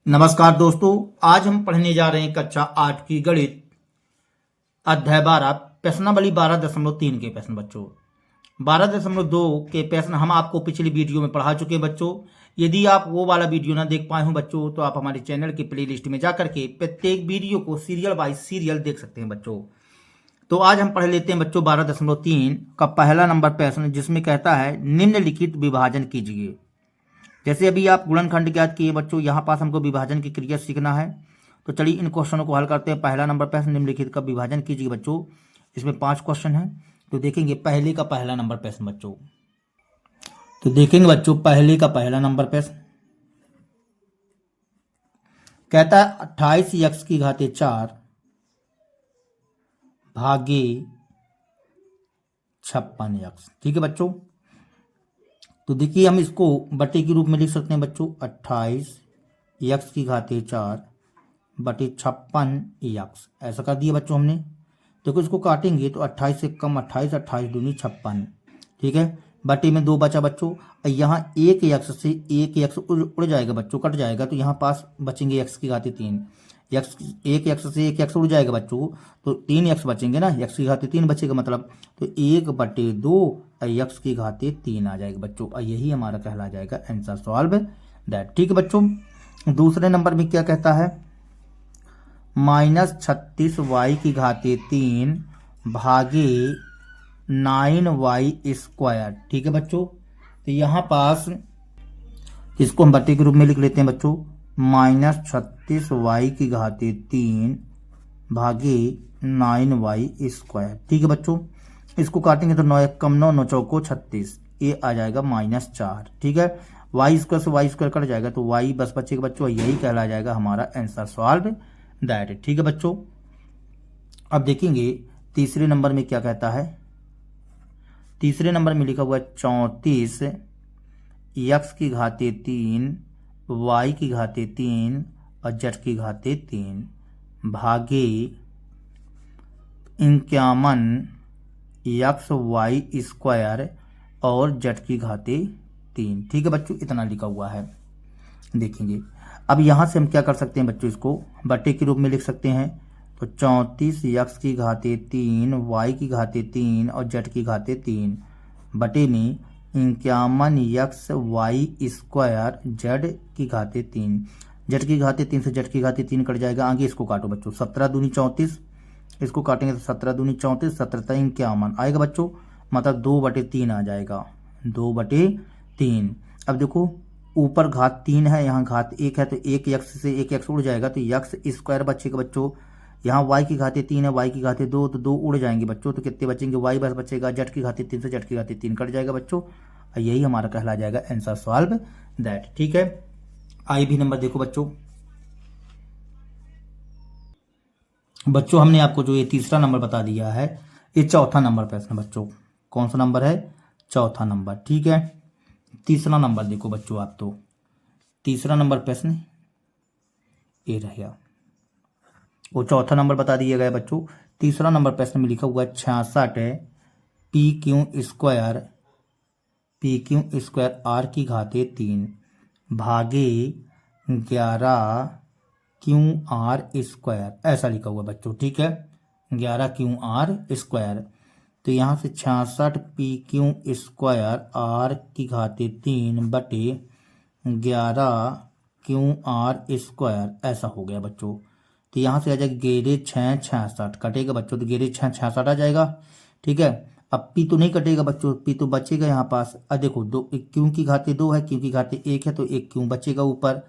नमस्कार दोस्तों, आज हम पढ़ने जा रहे हैं कक्षा 8 की गणित अध्याय 12 प्रश्नावली 12.3 के प्रश्न। बच्चों 12.2 के प्रश्न हम आपको पिछली वीडियो में पढ़ा चुके हैं। बच्चों यदि आप वो वाला वीडियो ना देख पाए हो बच्चों, तो आप हमारे चैनल की प्लेलिस्ट में जा करके प्रत्येक वीडियो को सीरियल बाय सीरियल देख सकते हैं। बच्चों तो आज हम पढ़ लेते हैं बच्चों 12.3 का पहला नंबर प्रश्न, जिसमें कहता है निम्नलिखित विभाजन कीजिए। जैसे अभी आप गुणनखंड ज्ञात किए बच्चों, यहाँ पास हमको विभाजन की क्रिया सीखना है। तो चलिए इन क्वेश्चनों को हल करते हैं। पहला नंबर प्रश्न, निम्नलिखित का विभाजन कीजिए। बच्चों इसमें 5 क्वेश्चन हैं, तो देखेंगे पहले का पहला नंबर प्रश्न। बच्चों तो देखेंगे बच्चों पहले का पहला नंबर प्रश्न कहता है 28x4 भागे 56x। ठीक है बच्चों, तो देखिए हम इसको बटे के रूप में लिख सकते हैं बच्चों। 28x4 बटे 56x ऐसा कर दिया बच्चों हमने। देखो इसको काटेंगे तो 28 से कम 28, 28 दूनी 56। ठीक है, बटे में 2 बचा बच्चों। यहाँ एक एक्स से एक एक्स उड़ जाएगा बच्चों, कट जाएगा, तो यहाँ पास बचेंगे x की घाते 3। एक्स एक एक्स से एक एक्स उड़ जाएगा बच्चों, तो 3 एक्स बचेंगे ना, x की घाते 3 बचेगा मतलब, तो 1/2 x की घाते 3 आ जाएगा बच्चों। और यही हमारा कहला जाएगा आंसर सॉल्व दैट। ठीक है बच्चों, दूसरे नंबर में क्या कहता है -36y की घाते 3 भागे 9y²। ठीक है बच्चों, तो यहाँ पास इसको हम बटे के रूप में लिख लेते हैं बच्चों। -36y की घाते 3 भागे 9y²। ठीक है बच्चों, इसको काटेंगे तो 9 1 कम 9, 9 चौको 36, ये आ जाएगा -4। ठीक है, y² से y² कट जाएगा तो y बस बचेगा बच्चों। यही कहला जाएगा हमारा आंसर सॉल्व दैट। ठीक है बच्चों, अब देखेंगे तीसरे नंबर में क्या कहता है। तीसरे नंबर में लिखा हुआ है 34 x की घाते 3 y की घाते 3 और z की घाते 3 भागे 51 xy² और z की घाते 3। ठीक है बच्चों, इतना लिखा हुआ है। देखेंगे अब यहाँ से हम क्या कर सकते हैं बच्चों, इसको बटे के रूप में लिख सकते हैं। तो 34 x की घाते 3 y की घाते 3 और z की घाते 3 बटे में 51 xy² z की घाते 3। z की घाते 3 से z की घाते 3 कट जाएगा, आगे इसको काटो बच्चों। 17 दूनी 34, इसको काटेंगे तो 17 दूनी 34, 17 51 आएगा बच्चों, मतलब 2/3 आ जाएगा, 2/3। अब देखो ऊपर घात 3 है, यहाँ घात 1 है, तो एक x से एक x उड़ जाएगा, तो x² बचेगा बच्चों। यहाँ y की घाते 3 है, y की घाते 2, तो 2 उड़ जाएंगे बच्चों, तो कितने बचेंगे, y बस बचेगा। z की घाते 3 से z की घाते 3 कट जाएगा बच्चों, और यही हमारा कहला जाएगा आंसर सॉल्व दैट। ठीक है, आई भी नंबर देखो बच्चों। बच्चों हमने आपको जो ये तीसरा नंबर बता दिया है, ये चौथा नंबर प्रश्न बच्चों। कौन सा नंबर है, चौथा नंबर। ठीक है, तीसरा नंबर देखो बच्चों आप, तो तीसरा नंबर प्रश्न ये रहेगा, वो चौथा नंबर बता दिया गया बच्चों। तीसरा नंबर प्रश्न में लिखा हुआ है 66 PQ² R की घाते 3 भागे 11 QR², ऐसा लिखा हुआ बच्चों। ठीक है, 11 QR²। तो यहाँ से 66 PQ² R की घाते 3 बटे 11 QR² ऐसा हो गया बच्चों। तो यहाँ से आ जाएगा 11 6 66 कटेगा बच्चों, तो 11 6 66 आ जाएगा। ठीक है, अब पी तो नहीं कटेगा बच्चों, पी तो बचेगा यहाँ पास। अब देखो दो क्यों की घाते 2 है, क्यों की घाते 1 है, तो एक क्यों बचेगा ऊपर।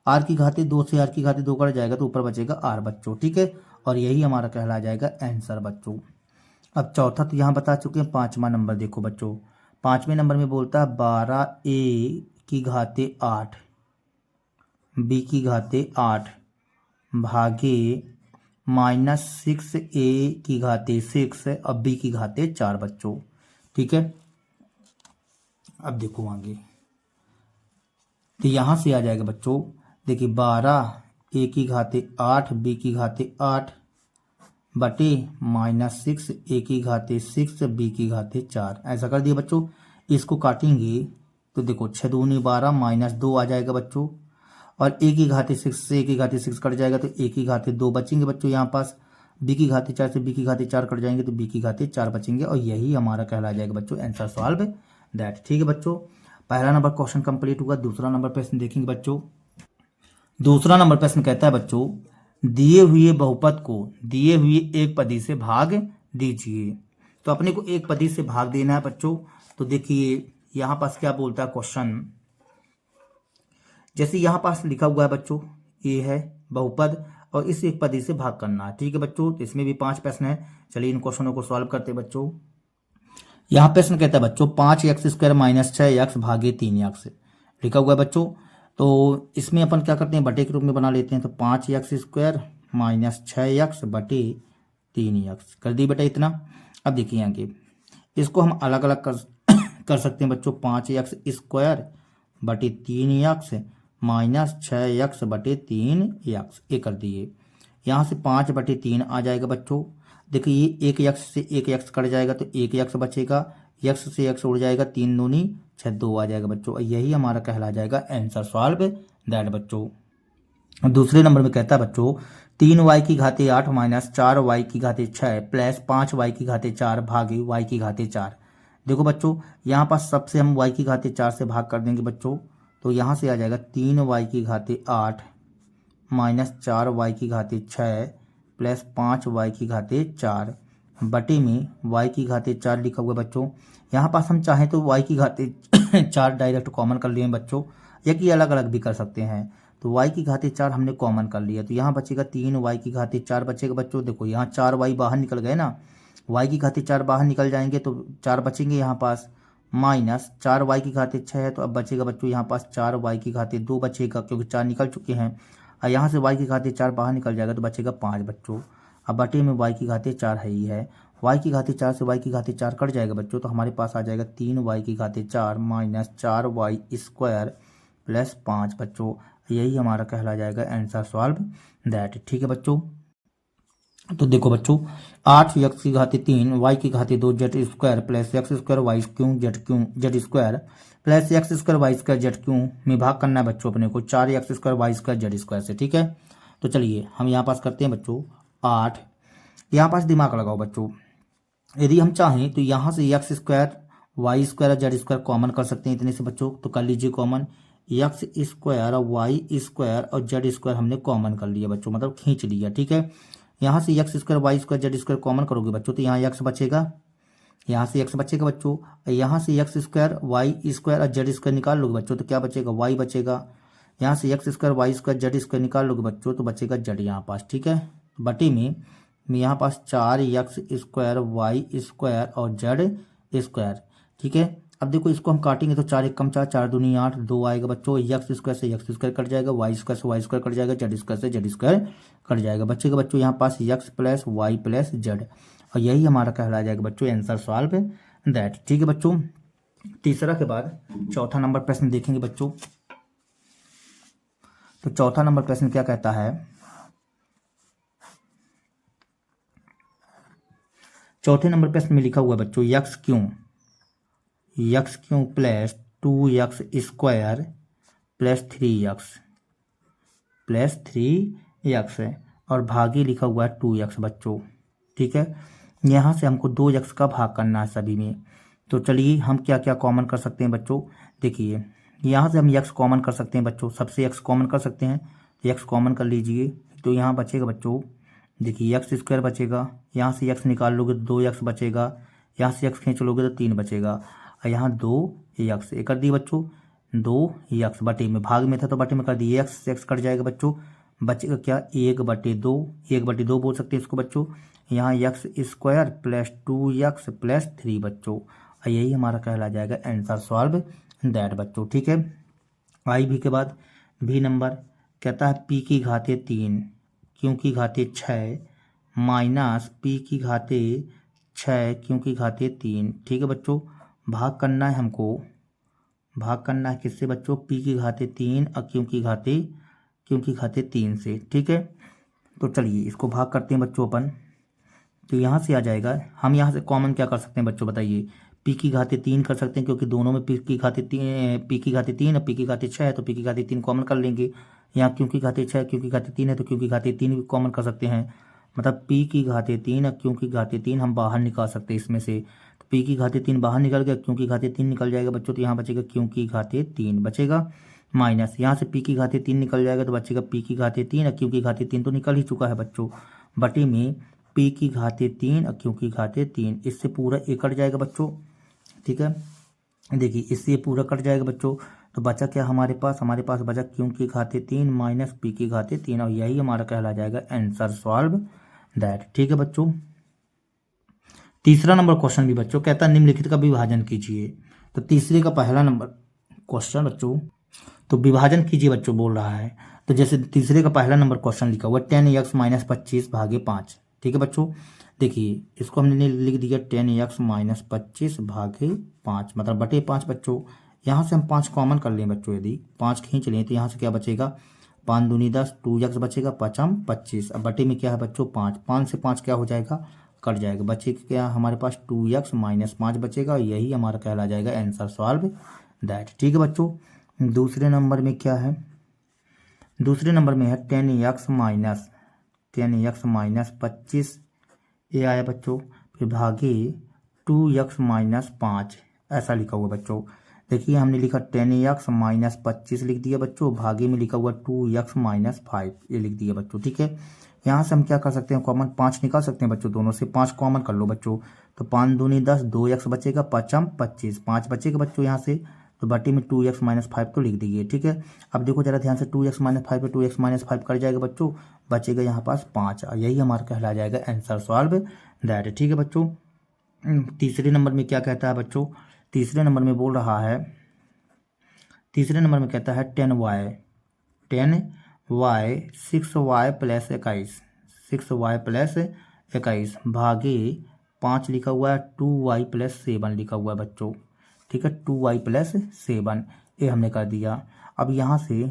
आर की घाते 2 से आर की घाते 2 कट जाएगा, तो ऊपर बचेगा आर बच्चों। ठीक है, और यही हमारा कहला जाएगा आंसर बच्चों। अब चौथा तो यहाँ बता चुके हैं। पांचवा नंबर देखो बच्चों, पांचवें नंबर में बोलता है 12a की घाते 8 b की घाते 8 भागे -6a की घाते 6 और b की घाते 4 बच्चों। ठीक है, अब देखो आगे, तो यहाँ से आ जाएगा बच्चों। देखिए 12a की घाते 8 b की घाते 8 बटे -6a की घाते 6 b की घाते 4 ऐसा कर दिया बच्चों। इसको काटेंगे तो देखो 6 दूनी 12 -2 आ जाएगा बच्चों, और ए की घाते 6 से ए की घाते 6 कट जाएगा तो ए की घाते 2 बचेंगे बच्चों यहाँ पास। बी की घाते 4 से बी की घाते 4 कट जाएंगे तो बी की घाते 4 बचेंगे और यही हमारा कहला जाएगा बच्चों आंसर सॉल्व दैट। ठीक है बच्चों, पहला नंबर क्वेश्चन कंप्लीट हुआ। दूसरा नंबर प्रश्न देखेंगे बच्चों। दूसरा नंबर प्रश्न कहता है बच्चों दिए हुए बहुपद को दिए हुए एक पदी से भाग दीजिए। तो अपने को एक पदी से भाग देना है बच्चों। तो देखिए यहाँ पास क्या बोलता है क्वेश्चन, जैसे यहाँ पास लिखा हुआ है बच्चों ये है बहुपद और इस एक पदी से भाग करना है। ठीक है बच्चों, तो इसमें भी 5 प्रश्न है। चलिए इन क्वेश्चनों को सॉल्व करते हैं बच्चों। यहाँ प्रश्न कहता है बच्चों 5x² माइनस 6x भागे 3x लिखा हुआ है बच्चों। तो इसमें अपन क्या करते हैं बटे के रूप में बना लेते हैं। तो 5x² माइनस 6x बटे 3x कर दी बेटा इतना। अब देखिए आगे इसको हम अलग अलग कर सकते हैं बच्चों। 5x² बटे 3x माइनस 6x बटे 3x ये कर दिए। यहाँ से 5 बटे 3 आ जाएगा बच्चों। देखिए ये एक x से एक x कट जाएगा तो एक x बचेगा, x से x उड़ जाएगा, 3 दूनी 6 2 आ जाएगा बच्चों। यही हमारा कहला जाएगा आंसर सॉल्व दैट बच्चों। दूसरे नंबर में कहता है बच्चों 3y की घाते 8 माइनस 4y की घाते 6 प्लस 5y की घाते 4 भागे y की घाते 4। देखो बच्चों यहाँ पास सबसे हम y की घाते 4 से भाग कर देंगे बच्चों। तो यहाँ से आ जाएगा 3y की घाते 8 माइनस 4y की घाते 6 प्लस 5y की घाते 4 बटे में y की घाते 4 लिखा हुआ बच्चों। यहाँ पास हम चाहें तो y की घाते 4 डायरेक्ट कॉमन कर लिए बच्चों, या कि अलग अलग भी कर सकते हैं। तो y की घाते 4 हमने कॉमन कर लिया तो यहाँ बचेगा 3y की घाते 4 बचेगा बच्चों। देखो यहाँ 4y बाहर निकल गए ना, y की घाते 4 बाहर निकल जाएंगे तो 4 बचेंगे यहाँ पास, माइनस 4y की घाते 6 है तो अब बचेगा बच्चों यहाँ पास 4y की घाते 2 बचेगा क्योंकि 4 निकल चुके हैं। और यहाँ से y की घाते 4 बाहर निकल जाएगा तो बचेगा 5 बच्चों। अब बटे में y की घाते 4 है ही है, y की घाते 4 से y की घाते 4 कट जाएगा बच्चों। तो हमारे पास आ जाएगा 3y की घाते 4 माइनस 4y² प्लस 5 बच्चों। यही हमारा कहला जाएगा आंसर सॉल्व दैट। ठीक है बच्चों, तो देखो बच्चों 8x की घाते 3 y की घाते 2 z² plus x² y² plus x² y² में भाग करना है बच्चों अपने को 4x² y² से। ठीक है, तो चलिए हम यहाँ पास करते हैं बच्चों 8। यहाँ पास दिमाग लगाओ बच्चों, यदि हम चाहें तो यहाँ से x² y² z² कॉमन कर सकते हैं इतने से बच्चों। तो कर लीजिए कॉमन, x² y² और z² हमने कॉमन कर लिया बच्चों, मतलब खींच लिया। ठीक है, यहाँ से x² y² z² कॉमन करोगे बच्चों तो यहाँ x बचेगा, यहाँ से x बचेगा बच्चों। यहाँ से x² y² और z² निकाल लोगे बच्चों तो क्या बचेगा y बचेगा। यहाँ से x² y² z² निकाल लोगे बच्चों तो बचेगा z यहाँ पास। ठीक है, बटे में यहाँ पास 4x² y² और z²। ठीक है, अब देखो इसको हम काटेंगे तो 4 1 कम 4 4 दूनी 8 2 आएगा बच्चों। x² से x² कट जाएगा, y² से y² कट जाएगा, z² से z² कट जाएगा। बचेगा बच्चों यहाँ पास x plus y plus z और यही हमारा कहला जाएगा बच्चों आंसर सॉल्व दैट। ठीक है बच्चों, तीसरा के बाद चौथा नंबर प्रश्न देखेंगे बच्चों। तो चौथा नंबर प्रश्न क्या कहता है, चौथे नंबर प्रश्न में लिखा हुआ बच्चों x क्यों प्लस 2x² प्लस 3x और भागे लिखा हुआ है 2x बच्चों। ठीक है, यहाँ से हमको 2x का भाग करना है सभी में। तो चलिए हम क्या क्या कॉमन कर सकते हैं बच्चों। देखिए यहाँ से हम x कॉमन कर सकते हैं बच्चों, सबसे x कॉमन कर सकते हैं तो x कॉमन कर लीजिए। तो यहाँ बचेगा बच्चों, देखिए x² बचेगा, यहाँ से x निकाल लोगे तो 2x बचेगा, यहाँ से x खींच लोगे तो 3 बचेगा और यहाँ 2x कर दिए बच्चों। 2x बटे में भाग में था तो बटे में कर दिए, x कट जाएगा बच्चों। बचेगा क्या 1/2 बोल सकते हैं इसको बच्चों। यहाँ x² प्लस 2x प्लस 3 बच्चों और यही हमारा कहला जाएगा आंसर सॉल्व दैट बच्चों। ठीक है, आई भी के बाद भी नंबर कहता है p की घाते 3 q की घाते 6 माइनस p की घाते 6 q की घाते 3। ठीक है बच्चों, भाग करना है हमको, भाग करना है किससे बच्चों, p की घाते 3 और q की घाते 3 से। ठीक है, तो चलिए इसको भाग करते हैं बच्चों अपन। तो यहाँ से आ जाएगा, हम यहाँ से कॉमन क्या कर सकते हैं बच्चों बताइए, p की घाते 3 कर सकते हैं क्योंकि दोनों में p की घाते 3 और p की घाते 6 है तो p की घाते 3 कॉमन कर लेंगे। यहाँ क्यों की घाते 6 क्यों की घाते 3 है तो क्यों की घाते 3 भी कॉमन कर सकते हैं, मतलब p की घाते 3 और क्यों की घाते 3 हम बाहर निकाल सकते हैं इसमें से। तो p की घाते 3 बाहर निकल गया, क्यों की घाते 3 निकल जाएगा बच्चों, तो यहाँ बचेगा क्यों की घाते 3 बचेगा, माइनस यहाँ से p की घाते 3 निकल जाएगा तो बचेगा p की घाते 3 और क्यों की घाते 3 तो निकल ही चुका है बच्चों, बटे में p की घाते 3 और क्यों की घाते 3, इससे पूरा एक कट जाएगा बच्चों। ठीक है, देखिए इससे ये पूरा कट जाएगा बच्चों, तो बचा क्या हमारे पास बचा क्यों की घाते 3 माइनस p की घाते 3 और यही हमारा कहला जाएगा आंसर सॉल्व दैट। ठीक है बच्चों, तीसरा नंबर क्वेश्चन भी बच्चों कहता है निम्नलिखित का विभाजन कीजिए। तो तीसरे का पहला नंबर क्वेश्चन बच्चों, तो विभाजन कीजिए बच्चों बोल रहा है। तो जैसे तीसरे का पहला नंबर क्वेश्चन लिखा हुआ 10x माइनस 25 भागे 5। ठीक है बच्चों, देखिए इसको हमने लिख दिया 10x माइनस 25 भागे 5 मतलब बटे 5 बच्चों। यहाँ से हम 5 कॉमन कर लें बच्चों, यदि 5 खींच लें तो यहाँ से क्या बचेगा, 5 दूनी 10, 2x बचेगा, 5 25। अब बटे में क्या है बच्चों 5, 5 से 5 क्या हो जाएगा कट जाएगा, बचेगा क्या हमारे पास 2x माइनस 5 बचेगा, यही हमारा कहला जाएगा आंसर सॉल्व दैट। ठीक है बच्चों, दूसरे नंबर में क्या है, दूसरे नंबर में है 10x माइनस 25 ये आया बच्चों, फिर भागे 2x माइनस 5 ऐसा लिखा हुआ बच्चों। देखिए हमने लिखा 10x माइनस 25 लिख दिया बच्चों, भागे में लिखा हुआ 2x माइनस 5 ये लिख दिया बच्चों। ठीक है, यहाँ से हम क्या कर सकते हैं कॉमन 5 निकाल सकते हैं बच्चों, दोनों से 5 कॉमन कर लो बच्चों, तो 5 दूनी 10, 2x बचेगा, 5 25, 5 बचेगा बच्चों यहाँ से, तो बटे में 2x माइनस 5 तो लिख दीजिए। ठीक है, अब देखो जरा ध्यान से 2x माइनस 5 पे 2x माइनस 5 कर जाएगा बच्चों, बचेगा यहाँ पास 5 और यही हमारा कहला जाएगा आंसर सॉल्व दैट। ठीक है बच्चों, तीसरे नंबर में क्या कहता है बच्चों, तीसरे नंबर में बोल रहा है, तीसरे नंबर में कहता है 10y 6y plus 21 6y plus 21 भागे 5 लिखा हुआ है 2y प्लस 7 लिखा हुआ है बच्चों। ठीक है, 2y प्लस 7 ये हमने कर दिया। अब यहाँ से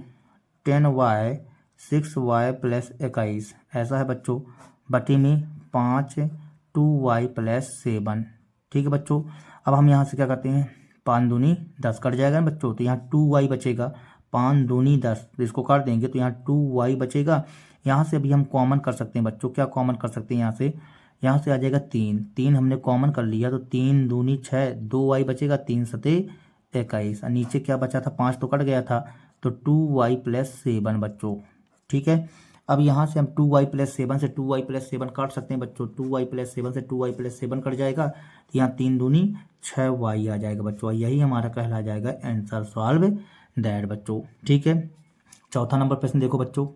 10y 6y प्लस 21 ऐसा है बच्चों, बटे में 5 2y प्लस 7। ठीक है बच्चों, अब हम यहाँ से क्या करते हैं 5 दूनी 10 कट जाएगा ना बच्चों, तो यहाँ 2y बचेगा, 5 दूनी 10 तो इसको काट देंगे तो यहाँ 2y बचेगा। यहाँ से अभी हम कॉमन कर सकते हैं बच्चों, क्या कॉमन कर सकते हैं यहाँ से आ जाएगा 3 हमने कॉमन कर लिया, तो 3 दूनी 6 2y बचेगा, 3 सते 21 और नीचे क्या बचा था 5 तो कट गया था, तो 2y प्लस 7 बच्चों। ठीक है, अब यहाँ से हम 2y प्लस 7 से 2y प्लस 7 काट सकते हैं बच्चों, 2y प्लस 7 से 2y प्लस 7 कट जाएगा, तो यहाँ 3 दूनी 6y आ जाएगा बच्चों, यही हमारा कहला जाएगा आंसर सॉल्व दैट बच्चों। ठीक है, चौथा नंबर प्रश्न देखो बच्चों,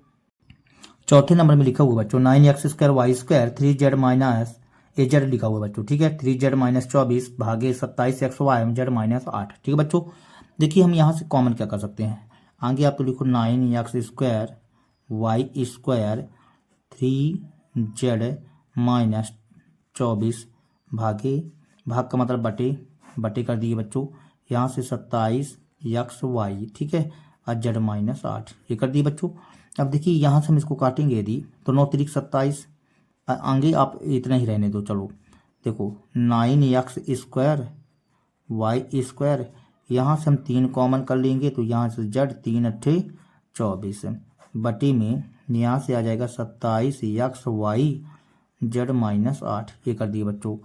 चौथे नंबर में लिखा हुआ बच्चों 9x square Y square 3z minus az लिखा हुआ बच्चों। ठीक है, 3z माइनस 24 भागे 27xy z माइनस 8। ठीक है बच्चों, देखिए हम यहाँ से कॉमन क्या कर सकते हैं, आगे आप तो लिखो 9x square Y square 3z minus 24 भागे, भाग का मतलब बटे कर दिए बच्चों, यहाँ से 27xy। ठीक है, और z माइनस 8 ये कर दिए बच्चों। अब देखिए यहाँ से हम इसको काटेंगे यदि तो 9 3 27, आगे आप इतना ही रहने दो। चलो देखो 9x स्क्वायर वाई स्क्वायर, यहाँ से हम 3 कॉमन कर लेंगे तो यहाँ से z 3 8 24 बटे में यहाँ से आ जाएगा 27xy z माइनस 8 ये कर दिए बच्चों।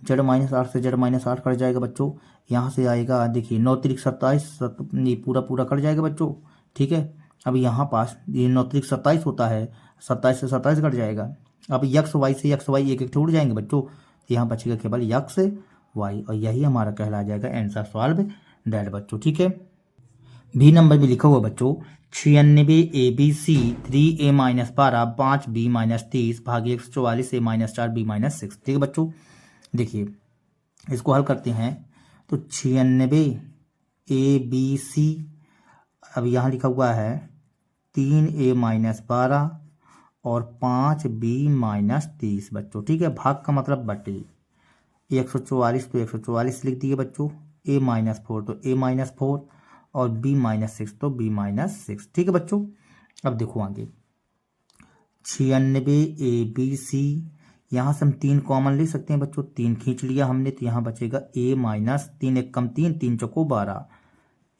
z माइनस 8 से z माइनस 8 कट जाएगा बच्चों, यहाँ से आएगा देखिए 9 3 27 ये पूरा कट जाएगा बच्चों। ठीक है, अब यहाँ पास ये 9 3 27 होता है, 27 से 27 कट जाएगा। अब यक्स वाई से यक्स वाई एक छूट जाएंगे बच्चों, तो यहाँ बचेगा केवल यक्स वाई और यही हमारा कहला जाएगा आंसर सॉल्व दैट बच्चों। ठीक है, बी नंबर में लिखा हुआ बच्चों 96 ABC 3a minus 12 5b minus 30 भागे 144 a माइनस 4b माइनस 6। ठीक है बच्चों, देखिए इसको हल करते हैं तो 96 ABC, अब यहाँ लिखा हुआ है 3a माइनस 12 और 5b माइनस 30 बच्चों। ठीक है, भाग का मतलब बटे 144 तो 144 लिख दिए बच्चों, a माइनस 4 तो a माइनस 4 और b माइनस 6 तो b माइनस 6। ठीक है बच्चों, अब देखो आगे 96 ABC, यहाँ से हम 3 कॉमन ले सकते हैं बच्चों, 3 खींच लिया हमने तो यहाँ बचेगा a माइनस 3 एक कम 3 3 चौको 12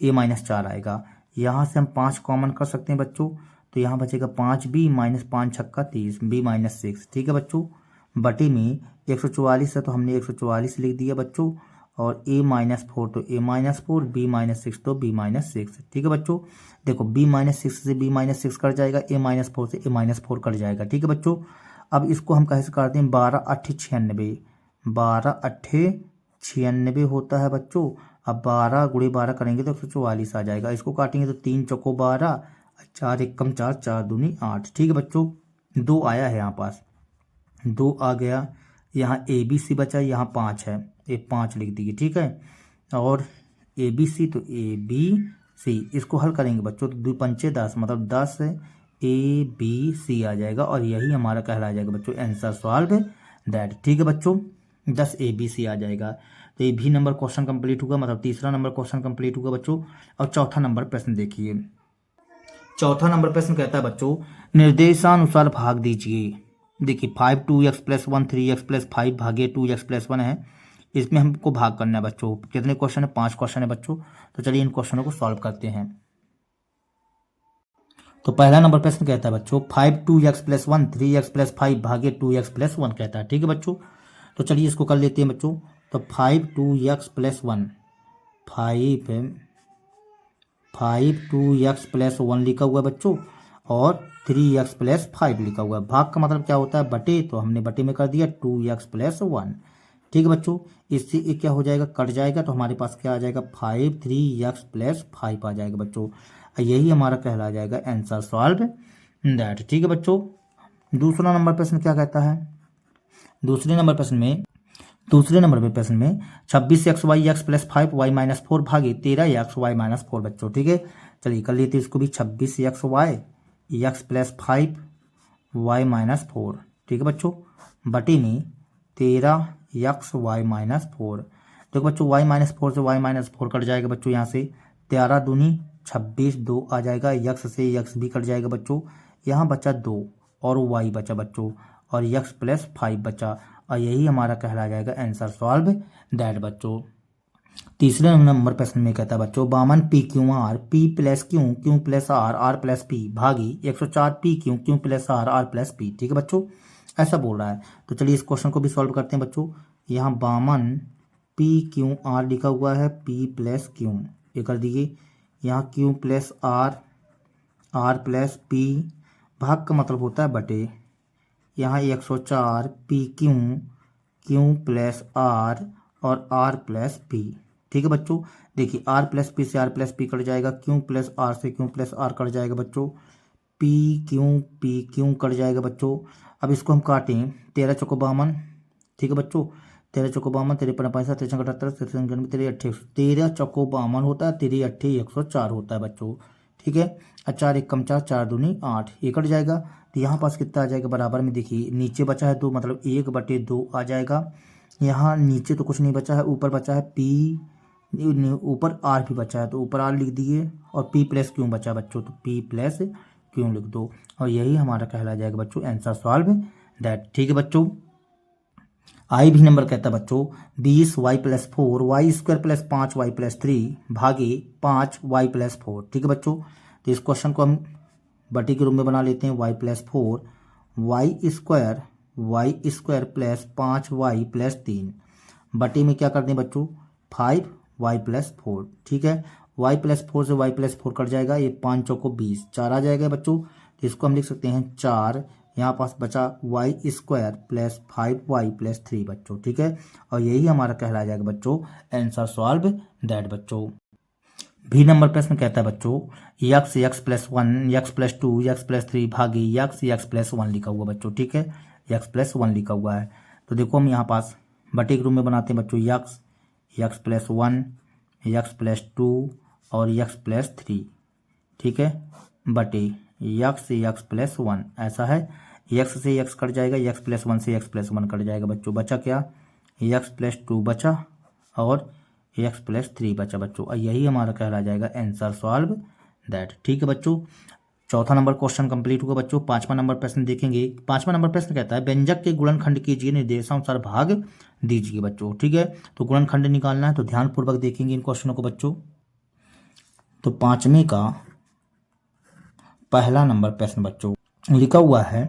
a माइनस 4 आएगा। यहाँ से हम 5 कॉमन कर सकते हैं बच्चों, तो यहाँ बचेगा 5b माइनस 5 छक्का 30, b माइनस 6। ठीक है बच्चों, बटे में 144 है तो हमने 144 लिख दिया बच्चों, और a माइनस 4 तो a माइनस 4, b माइनस 6 तो b माइनस 6। ठीक है बच्चों, देखो b माइनस 6 से b माइनस 6 कट जाएगा, a माइनस 4 से a माइनस 4 कट जाएगा। ठीक है बच्चों, अब इसको हम कैसे काटते हैं, 12 8 96, 12 8 96 होता है बच्चों। अब 12 गुणे 12 करेंगे तो 144 आ जाएगा। इसको काटेंगे तो 3 चौको 12, 4 एकम 4, 4 दूनी 8। ठीक है बच्चों, 2 आया है यहाँ पास, 2 आ गया। यहाँ ए बी सी बचा, यहाँ 5 है, ये 5 लिख दीजिए। ठीक है, और ए बी सी तो ए बी सी, इसको हल करेंगे बच्चों तो 2 पंचे 10, मतलब 10 ए बी सी आ जाएगा, और यही हमारा कहला जाएगा बच्चों आंसर सॉल्व दैट। ठीक है बच्चों, 10 ए बी सी आ जाएगा। तो ये भी नंबर क्वेश्चन कंप्लीट होगा, मतलब तीसरा नंबर क्वेश्चन कंप्लीट होगा बच्चों। और चौथा नंबर प्रश्न देखिए, चौथा नंबर प्रश्न कहता है बच्चों, निर्देशानुसार भाग दीजिए। देखिए 5 2x प्लस 1 3x प्लस 5 भागे 2x प्लस 1 है, इसमें हमको भाग करना है बच्चों। कितने क्वेश्चन है, 5 क्वेश्चन है बच्चों। तो चलिए इन क्वेश्चनों को सॉल्व करते हैं। तो पहला नंबर प्रश्न कहता है बच्चों 5 2x प्लस 1 3x प्लस 5 भागे 2x प्लस 1 कहता है। ठीक है बच्चों, तो चलिए इसको कर लेते हैं बच्चों। तो 5 2x प्लस 1, 5 2x प्लस 1 लिखा हुआ है बच्चों, और 3x प्लस 5 लिखा हुआ है। भाग का मतलब क्या होता है, बटे, तो हमने बटे में कर दिया 2x प्लस 1। ठीक है बच्चों, इससे एक क्या हो जाएगा, कट जाएगा, तो हमारे पास क्या आ जाएगा 5 3x प्लस 5 आ जाएगा बच्चों। यही हमारा कहला जाएगा आंसर सॉल्व दैट। ठीक है बच्चों, दूसरा नंबर प्रश्न क्या कहता है, दूसरे नंबर में प्रश्न में 26x Y X plus 5 Y minus 4 भागे 13x वाई माइनस 4 बच्चों। ठीक है, चलिए कर लेते इसको भी, 26x Y X plus 5 Y minus 4। ठीक है बच्चों, बटे में 13x वाई माइनस 4। देखो बच्चों, वाई माइनस 4 से वाई माइनस 4 कट जाएगा बच्चों, यहाँ से 13 दूनी 26, 2 आ जाएगा, यक्स से यक्स भी कट जाएगा बच्चों, यहाँ बचा 2 और वाई बचा बच्चों, और यक्स प्लस 5 बचा, और यही हमारा कहला जाएगा आंसर सॉल्व दैट बच्चों। तीसरे नंबर प्रश्न में कहता है बच्चों, 52 P Q R P plus Q Q plus R plus P भागी 104 P Q Q plus R plus P. ठीक है बच्चों, ऐसा बोल रहा है। तो चलिए इस क्वेश्चन को भी सॉल्व करते हैं बच्चों। यहाँ 52 पी क्यू आर लिखा हुआ है, पी प्लस क्यू ये कर दीजिए, यहाँ Q plus R plus P, भाग का मतलब होता है बटे, यहाँ 104 पी क्यू प्लस आर और आर प्लस पी। ठीक है बच्चों, देखिए आर प्लस पी से आर प्लस पी कट जाएगा, क्यू प्लस आर से क्यू प्लस आर कट जाएगा बच्चों, पी क्यू कट जाएगा बच्चों। अब इसको हम काटें, 13 चौको 52। ठीक है बच्चों, 13 चौको 52, 53 पैंसठ 53 78 93 13 अट्ठे 13 चौको 52 होता है, 13 अट्ठे 104 होता है बच्चों। ठीक है, 4 एक कम 4, 4 दूनी 8, ये कट जाएगा। तो यहाँ पास कितना आ जाएगा, बराबर में देखिए नीचे बचा है 2, मतलब 1/2 आ जाएगा। यहाँ नीचे तो कुछ नहीं बचा है, ऊपर बचा है पी, ऊपर आर भी बचा है, तो ऊपर आर लिख दिए, और पी प्लस क्यू बचा है बच्चों, तो पी प्लस क्यू लिख दो, और यही हमारा कहला जाएगा बच्चों आंसर सॉल्व दैट। ठीक है बच्चों, आई भी नंबर कहता है बच्चों 20 Y plus 4 Y square plus 5 Y plus 3 भागे 5 वाई प्लस 4। ठीक है बच्चों, तो इस क्वेश्चन को हम बटे के रूप में बना लेते हैं, Y plus 4 Y square plus 5 Y plus 3 बटे में क्या कर दें बच्चों 5 वाई प्लस 4। ठीक है, वाई प्लस 4 से वाई प्लस 4 कट जाएगा, ये 5 चौको 20, 4 आ जाएगा बच्चों। तो इसको हम लिख सकते हैं 4, यहाँ पास बचा Y square plus 5 Y plus 3 बच्चों। ठीक है, और यही हमारा कहला जाएगा बच्चों आंसर सॉल्व दैट बच्चों। भी नंबर प्रश्न कहता है बच्चों x plus 1 x plus 2 x plus 3 भागे एक्स प्लस 1 लिखा हुआ बच्चों। ठीक है, एक्स प्लस 1 लिखा हुआ है, तो देखो हम यहाँ पास बटे के रूप में बनाते हैं बच्चों, एक्स प्लस 1 एक्स प्लस 2 और एक्स प्लस 3। ठीक है, बटे एक्स प्लस 1 ऐसा है, एक्स से एक्स कट जाएगा, एक्स प्लस 1 से एक्स प्लस 1 कट जाएगा बच्चों, बचा क्या एक्स प्लस 2 बचा और एक्स प्लस 3 बचा बच्चों, और यही हमारा कहला जाएगा आंसर सॉल्व दैट। ठीक है बच्चों, चौथा नंबर क्वेश्चन कंप्लीट हुआ बच्चों। पांचवा नंबर प्रश्न देखेंगे। पांचवा नंबर प्रश्न कहता है व्यंजक के गुणनखंड कीजिए, निर्देशानुसार भाग दीजिए बच्चों। ठीक है, तो गुणनखंड निकालना है, तो ध्यानपूर्वक देखेंगे इन क्वेश्चनों को बच्चों। तो पहला नंबर प्रश्न बच्चों लिखा हुआ है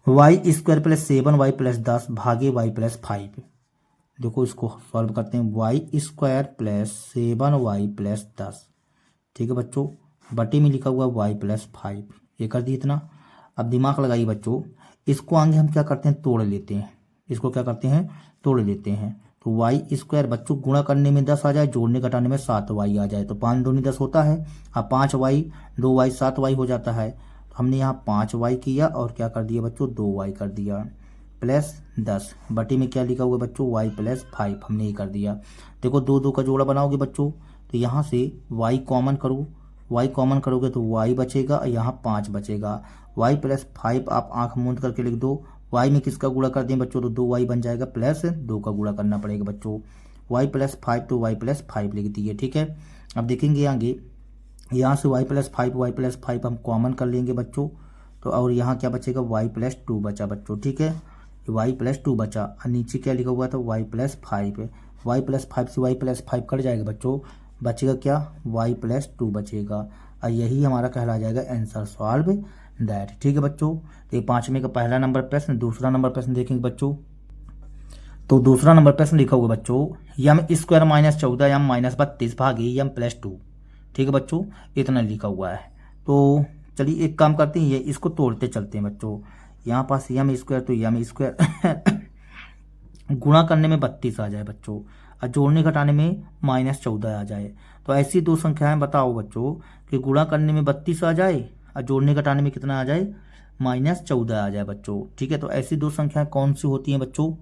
y² + 7y + 10 भागे y + 5। देखो इसको सॉल्व करते हैं। y² + 7y + 10, ठीक है बच्चों, बटे में लिखा हुआ y + 5, ये कर दी इतना। अब दिमाग लगाइए बच्चों, इसको आगे हम क्या करते हैं, तोड़ लेते हैं। इसको क्या करते हैं, तोड़ लेते हैं। तो y² बच्चों गुणा करने में 10 आ जाए, जोड़ने घटाने में 7y आ जाए, तो 5 दूनी 10 होता है। अब 5y 2y 7y हो जाता है। तो हमने यहाँ 5y किया और क्या कर दिया बच्चों, 2y कर दिया, प्लस 10 बटे में क्या लिखा हुआ बच्चों, y + 5 हमने ये कर दिया। देखो 2 का जोड़ा बनाओगे बच्चों, तो यहाँ से y कॉमन करो, y कॉमन करोगे तो y बचेगा, यहाँ 5 बचेगा। y + 5 आप आंख मूंद करके लिख दो। y में किसका गुणा कर दें बच्चों, तो 2y बन जाएगा, प्लस 2 का गुणा करना पड़ेगा बच्चों। y + 5 तो y + 5 लिख दिए, ठीक है। अब देखेंगे आगे, यहाँ से y + 5 हम कॉमन कर लेंगे बच्चों, तो और यहाँ क्या बचेगा, y + 2 बचा बच्चों, ठीक है, y + 2 बचा। और नीचे क्या लिखा हुआ था, y + 5, y + 5 से y + 5 कट जाएगा बच्चों, बचेगा क्या, y + 2 बचेगा। और यही हमारा कहला जाएगा आंसर सॉल्व दैट, ठीक है बच्चों। तो ये 5वें का पहला नंबर प्रश्न। दूसरा नंबर प्रश्न देखेंगे बच्चों, तो दूसरा नंबर प्रश्न लिखा हुआ बच्चों m² - 14 m - 32 भागे m + 2, ठीक है बच्चों, इतना लिखा हुआ है। तो चलिए एक काम करते हैं, ये इसको तोड़ते चलते हैं बच्चों। यहाँ पास m² तो m² गुणा करने में 32 आ जाए बच्चों, और जोड़ने घटाने में -14 आ जाए। तो ऐसी दो संख्याएं बताओ बच्चों कि गुणा करने में 32 आ जाए और जोड़ने घटाने में कितना आ जाए, -14 आ जाए बच्चों, ठीक है। तो ऐसी दो संख्याएं कौन सी होती हैं बच्चों,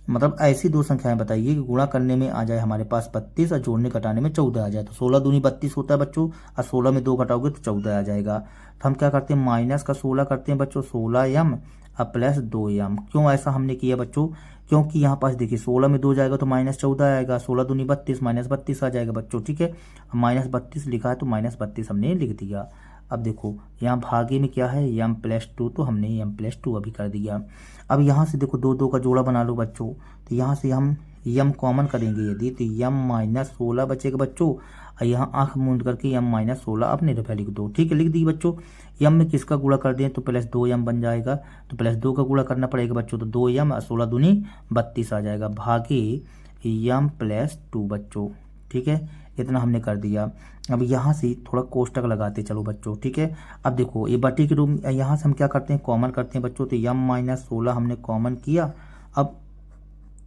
मतलब ऐसी दो संख्याएं बताइए कि गुणा करने में आ जाए हमारे पास 32 और जोड़ने घटाने में 14 आ जाए। तो 16 दूनी 32 होता है बच्चों, और 16 में 2 घटाओगे तो 14 आ जाएगा। तो हम क्या करते हैं, माइनस का 16 करते हैं बच्चों, 16m और प्लस 2m। क्यों ऐसा हमने किया बच्चों, क्योंकि यहाँ पास देखिए 16 में 2 जाएगा तो -14 आएगा, 16 दूनी 32 -32 आ जाएगा बच्चों, ठीक है। -32 लिखा है तो -32 हमने लिख दिया। अब देखो यहाँ भागे में क्या है, m + 2, तो हमने m + 2 अभी कर दिया। अब यहाँ से देखो 2 का जोड़ा बना लो बच्चों, तो यहाँ से हम m कॉमन करेंगे यदि, तो m - 16 बचेगा बच्चों, और यहाँ आंख मूंद करके m - 16 अपने रुपये लिख दो, ठीक है, लिख दी बच्चों। m में किसका गुणा कर दें, तो प्लस 2m बन जाएगा, तो प्लस 2 का गुणा करना पड़ेगा बच्चों, तो 2m और 16 दूनी 32 आ जाएगा, भागे m + 2 बच्चों, ठीक है, इतना हमने कर दिया। अब यहाँ से थोड़ा कोष्टक लगाते चलो बच्चों, ठीक है। अब देखो ये बटे के रूप में यहाँ से हम क्या करते हैं, कॉमन करते हैं बच्चों, तो m - 16 हमने कॉमन किया, अब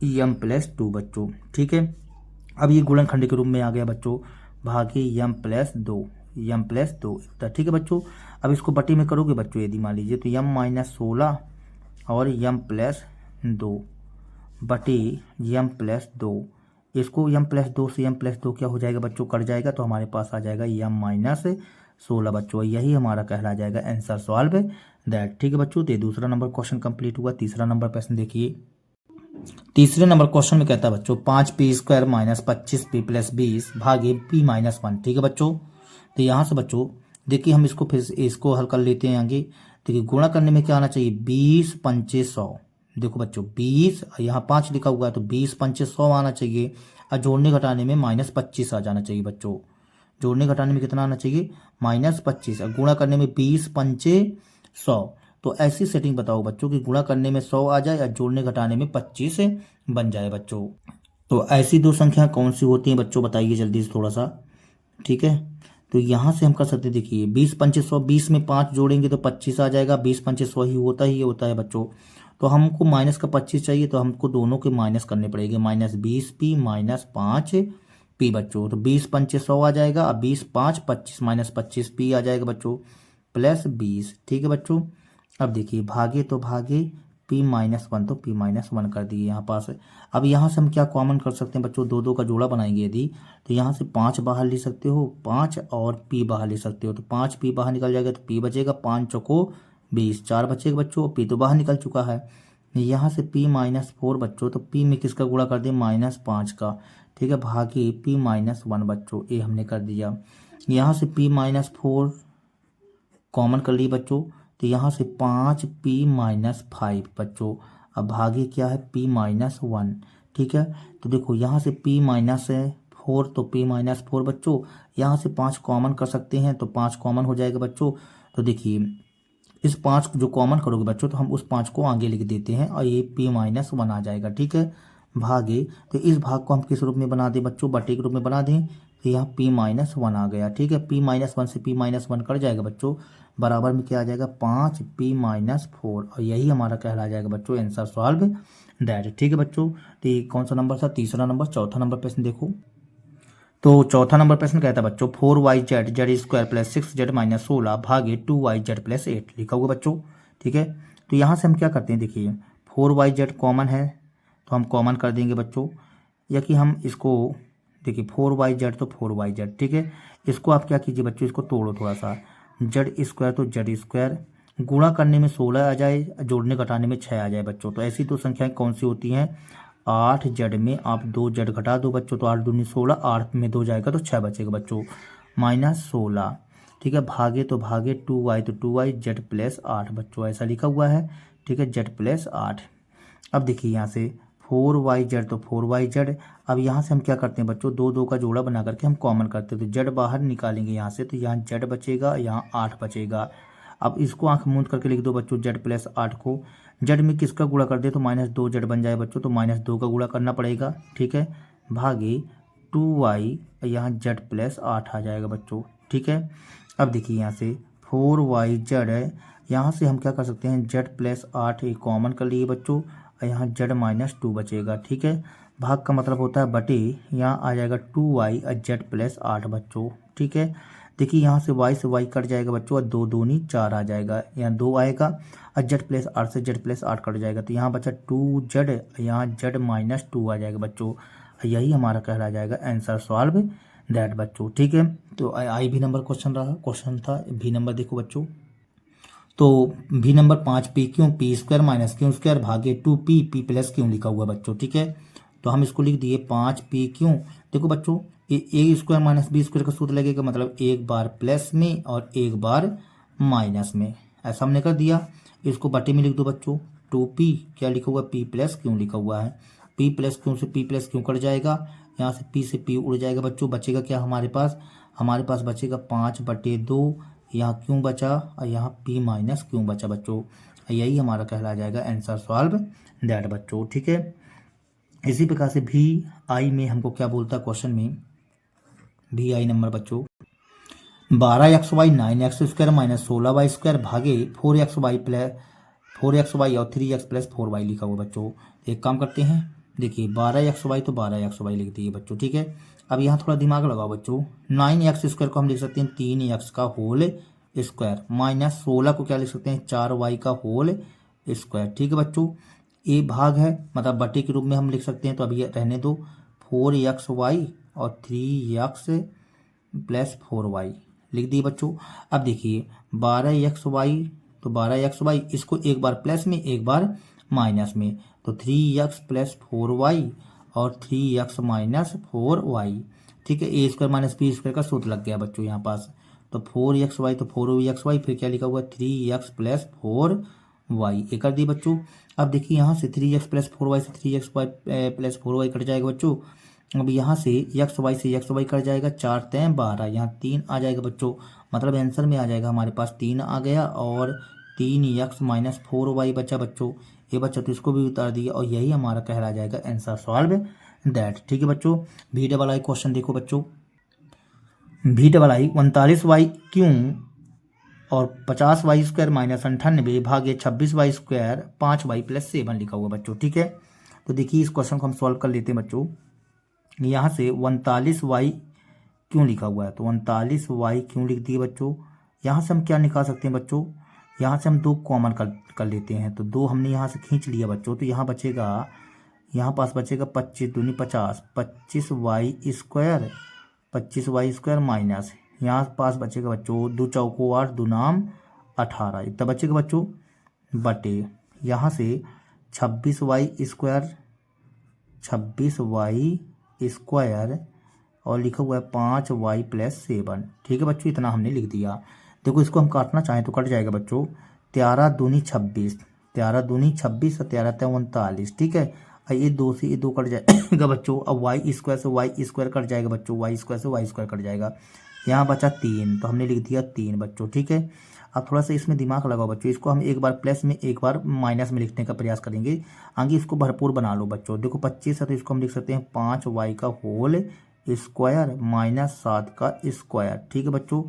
m + 2 बच्चों, ठीक है। अब ये गुणनखंड के रूप में आ गया बच्चों, भागे m + 2 इतना, ठीक है बच्चों। अब इसको बटे में करोगे बच्चों यदि मान लीजिए, तो m - 16 और m + 2 बटे m + 2, इसको m + 2 से m + 2 क्या हो जाएगा बच्चों, कट जाएगा, तो हमारे पास आ जाएगा m - 16 बच्चों। यही हमारा कहला जाएगा आंसर सॉल्व दैट, ठीक है बच्चों। तो दूसरा नंबर क्वेश्चन कंप्लीट हुआ। तीसरा नंबर प्रश्न देखिए, तीसरे नंबर क्वेश्चन में कहता है बच्चों 5p² - 25p + 20 भागे p - 1, ठीक है बच्चों। तो यहाँ से बच्चों देखिए हम इसको फिर इसको हल कर लेते हैं आगे। देखिए गुणा करने में क्या आना चाहिए, 20 पंचे 100, देखो बच्चों 20 यहाँ 5 लिखा हुआ है, तो 20 पंचे 100 आना चाहिए, और जोड़ने घटाने में -25 आ जाना चाहिए बच्चों। जोड़ने घटाने में कितना आना चाहिए, -25, और गुणा करने में 20 पंचे 100। तो ऐसी सेटिंग बताओ बच्चों कि गुणा करने में 100 आ जाए और जोड़ने घटाने में 25 बन जाए बच्चों। तो ऐसी दो संख्या कौन सी होती हैं बच्चों, बताइए जल्दी से थोड़ा सा, ठीक है। तो यहाँ से हम कर सकते हैं, देखिए 20 पंचे 100, 20 में 5 जोड़ेंगे तो 25 आ जाएगा, 20 पंचे 100 ही होता है बच्चों। तो हमको माइनस का 25 चाहिए, तो हमको दोनों के माइनस करने पड़ेंगे, -20p - 5p बच्चों। तो 20 पंचे 100 आ जाएगा, और 20 5 25 -25p आ जाएगा बच्चों, प्लस 20, ठीक है बच्चों। अब देखिए भागे तो भागे p - 1, तो p - 1 कर दिए यहाँ पास। अब यहाँ से हम क्या कॉमन कर सकते हैं बच्चों, 2 का जोड़ा बनाएंगे यदि, तो यहाँ से 5 बाहर ले सकते हो, 5 और p बाहर ले सकते हो, तो 5p बाहर निकल जाएगा, तो p बचेगा, 5 चौको 20, 4 बचेगा बच्चों, p तो बाहर निकल चुका है। यहाँ से p - 4 बच्चों, तो p में किसका गुणा कर दें, -5 का, ठीक है, भागे p - 1 बच्चों, ये हमने कर दिया। यहाँ से p - 4 कॉमन कर लिए बच्चों, तो यहाँ से 5p - 5 बच्चों, अब भागे क्या है p - 1, ठीक है। तो देखो यहाँ से p - 4 तो p माइनस 4 बच्चों। यहाँ से 5 कॉमन कर सकते हैं तो 5 कॉमन हो जाएगा बच्चों। तो देखिए इस 5 जो कॉमन करोगे बच्चों तो हम उस 5 को आगे लिख देते हैं और ये p माइनस 1 आ जाएगा। ठीक है, भागे तो इस भाग को हम किस रूप में बना दें बच्चों, बटे के रूप में बना दें। तो यहाँ p माइनस 1 आ गया। ठीक है, p माइनस 1 से p माइनस 1 कट जाएगा बच्चों, बराबर में क्या आ जाएगा 5p माइनस 4, और यही हमारा कहला जाएगा बच्चों आंसर सॉल्व दैट। ठीक है बच्चों, तो ये कौन सा नंबर था, तीसरा नंबर। चौथा नंबर प्रश्न देखो, तो चौथा नंबर प्रश्न कहता है बच्चों 4yz Z square plus 6z minus 16 भागे 2yz प्लस 8 लिखा हुआ बच्चों। ठीक है, तो यहाँ से हम क्या करते हैं, देखिए 4yz कॉमन है तो हम कॉमन कर देंगे बच्चों, या कि हम इसको देखिए 4yz तो 4yz। ठीक है, इसको आप क्या कीजिए बच्चों, इसको तोड़ो थोड़ा सा, जेड स्क्वायर तो जेड स्क्वायर, गुणा करने में 16 आ जाए, जोड़ने घटाने में 6 आ जाए बच्चों। तो ऐसी दो संख्याएं कौन सी होती हैं, 8z में आप 2z घटा दो बच्चों तो 8 दूनी 16, 8 में 2 जाएगा तो 6 बचेगा बच्चों, माइनस 16। ठीक है, भागे तो भागे 2y तो 2y, z प्लस 8 बच्चों, ऐसा लिखा हुआ है। ठीक है, z प्लस 8। अब देखिए यहाँ से 4yz तो 4yz। अब यहाँ से हम क्या करते हैं बच्चों, दो दो का जोड़ा बना करके हम कॉमन करते हैं, तो z बाहर निकालेंगे यहाँ से, तो यहाँ z बचेगा, यहाँ 8 बचेगा। अब इसको आंख मूंद करके लिख दो बच्चों, z प्लस 8 को, z में किसका गुणा कर दे तो माइनस 2z बन जाए बच्चों, तो माइनस 2 का गुणा करना पड़ेगा। ठीक है, भागे 2y, यहाँ z प्लस 8 आ जाएगा बच्चों। ठीक है, अब देखिए यहाँ से 4yz है, यहाँ से हम क्या कर सकते हैं, z प्लस 8 ये कॉमन कर लिए बच्चों, और यहाँ z माइनस 2 बचेगा। ठीक है, भाग का मतलब होता है बटे, यहाँ आ जाएगा 2y और z प्लस 8 बच्चों। ठीक है, देखिए यहाँ से y से y कट जाएगा बच्चों, और 2 दूनी 4 आ जाएगा, यहाँ 2 आएगा, और z प्लस 8 से z प्लस 8 कट जाएगा, तो यहाँ बचा 2z, यहाँ z माइनस 2 आ जाएगा बच्चों। यही हमारा कहला जाएगा आंसर सॉल्व दैट बच्चों। ठीक है, तो आई भी नंबर क्वेश्चन था भी नंबर देखो बच्चों, तो भी नंबर 5p क्यों p square minus Q square भागे 2p p प्लस क्यों लिखा हुआ बच्चों। ठीक है, तो हम इसको लिख दिए 5p क्यों। देखो बच्चों, ए स्क्वायर माइनस बी स्क्वायर का सूत्र लगेगा, मतलब एक बार प्लस में और एक बार माइनस में, ऐसा हमने कर दिया। इसको बटे में लिख दो बच्चों, 2p क्या लिखा हुआ है, p प्लस क्यों लिखा हुआ है, p प्लस क्यों से p प्लस क्यों कट जाएगा, यहाँ से p से p उड़ जाएगा बच्चों, बचेगा क्या हमारे पास बचेगा 5/2, यहाँ क्यों बचा और यहाँ p माइनस क्यों बचा बच्चों। यही हमारा कहला जाएगा आंसर सॉल्व दैट बच्चों। ठीक है, इसी प्रकार से भी आई में हमको क्या बोलता है क्वेश्चन में, भी आई नंबर बच्चों 12xy 9x square minus 16y square भागे 4xy और 3x प्लस 4y लिखा हुआ बच्चों। एक काम करते हैं, देखिए 12xy तो 12xy लिख दिए बच्चों। ठीक है, अब यहाँ थोड़ा दिमाग लगाओ बच्चों, 9x स्क्वायर को हम लिख सकते हैं 3x का होल स्क्वायर, माइनस 16 को क्या लिख सकते हैं 4y का होल स्क्वायर। ठीक है बच्चों, ये भाग है मतलब बटे के रूप में हम लिख सकते हैं, तो अभी रहने दो 4xy और 3x प्लस 4y लिख दिए बच्चों। अब देखिए 12xy तो 12xy, इसको एक बार प्लस में एक बार माइनस में, तो 3x प्लस 4y और 3x माइनस 4y। ठीक है, ए स्क्वायर माइनस बी स्क्वायर का सूत्र लग गया बच्चों यहाँ पास, तो 4xy तो 4xy, फिर क्या लिखा हुआ है 3x प्लस 4y, ये कर दिए बच्चों। अब देखिए यहाँ से 3x प्लस 4y से 3x प्लस 4y कट जाएगा बच्चों। अब यहाँ से एक्स वाई कट जाएगा, 4 3 12, यहाँ 3 आ जाएगा बच्चों, मतलब आंसर में आ जाएगा हमारे पास 3 आ गया, और 3x माइनस 4y बचा बच्चों, ये बच्चा तो इसको भी उतार दिया, और यही हमारा कहला जाएगा आंसर सॉल्व दैट। ठीक है बच्चों, भी डबल आई क्वेश्चन देखो बच्चों, भी डबल आई 39y क्यों और 50y स्क्वायर माइनस 98 भागे 26y स्क्वायर 5y प्लस 7 लिखा हुआ बच्चों। ठीक है, तो देखिए इस क्वेश्चन को हम सॉल्व कर लेते हैं बच्चों। यहाँ से 39y क्यों लिखा हुआ है, तो 39y क्यों लिख दिए बच्चों। यहाँ से हम क्या निकाल सकते हैं बच्चों, यहाँ से हम 2 कॉमन कर लेते हैं, तो 2 हमने यहाँ से खींच लिया बच्चों, तो यहाँ बचेगा, यहाँ पास बचेगा 25 दूनी 50, 25y स्क्वायर माइनस, यहाँ पास बचेगा बच्चों 2 चौको 8 2 नाम 18, इतना बचेगा बच्चों, बटे यहाँ से 26y स्क्वायर और लिखा हुआ है 5y प्लस 7। ठीक है बच्चों, इतना हमने लिख दिया। देखो इसको हम काटना चाहें तो कट जाएगा बच्चों, 13 दूनी 26, 13 दूनी 26 और 13 39। ठीक है, और ये 2 से ये 2 कट जाएगा बच्चों। अब वाई स्क्वायर से वाई स्क्वायर कट जाएगा बच्चों, वाई स्क्वायर से वाई स्क्वायर कट जाएगा। यहाँ बचा 3, तो हमने लिख दिया 3 बच्चों, ठीक है। अब थोड़ा सा इसमें दिमाग लगाओ बच्चों, इसको हम एक बार प्लस में एक बार माइनस में लिखने का प्रयास करेंगे। आगे इसको भरपूर बना लो बच्चों। देखो 25 है तो इसको हम लिख सकते हैं 5y का होल स्क्वायर माइनस 7 का स्क्वायर, ठीक है बच्चों,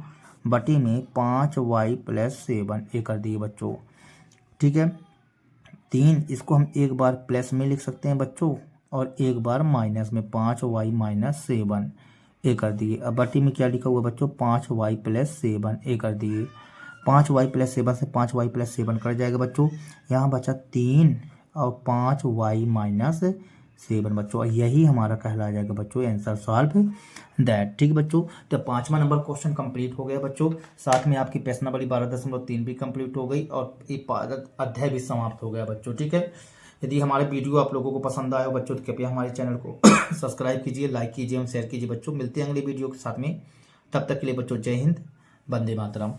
बटे में 5y प्लस 7 ये कर दिए बच्चों, ठीक है। 3 इसको हम एक बार प्लस में लिख सकते हैं बच्चों और एक बार माइनस में, 5y माइनस 7 ये कर दिए। अब बटी में क्या लिखा हुआ बच्चों, 5y प्लस 7 ये कर दिए। 5y प्लस 7 से 5y प्लस 7 कर जाएगा बच्चों। यहाँ बचा 3 और 5y माइनस 7 बच्चों, और यही हमारा कहला जाएगा बच्चों आंसर सॉल्व दैट, ठीक है बच्चों। तो 5वां नंबर क्वेश्चन कंप्लीट हो गया बच्चों, साथ में आपकी प्रश्नावली 12.3 भी कंप्लीट हो गई और एक अध्याय भी समाप्त हो गया बच्चों, ठीक है। यदि हमारे वीडियो आप लोगों को पसंद आया हो बच्चों तो कृपया हमारे चैनल को सब्सक्राइब कीजिए, लाइक कीजिए और शेयर कीजिए बच्चों। मिलते हैं अगले वीडियो के साथ में, तब तक के लिए बच्चों जय हिंद, वंदे मातरम।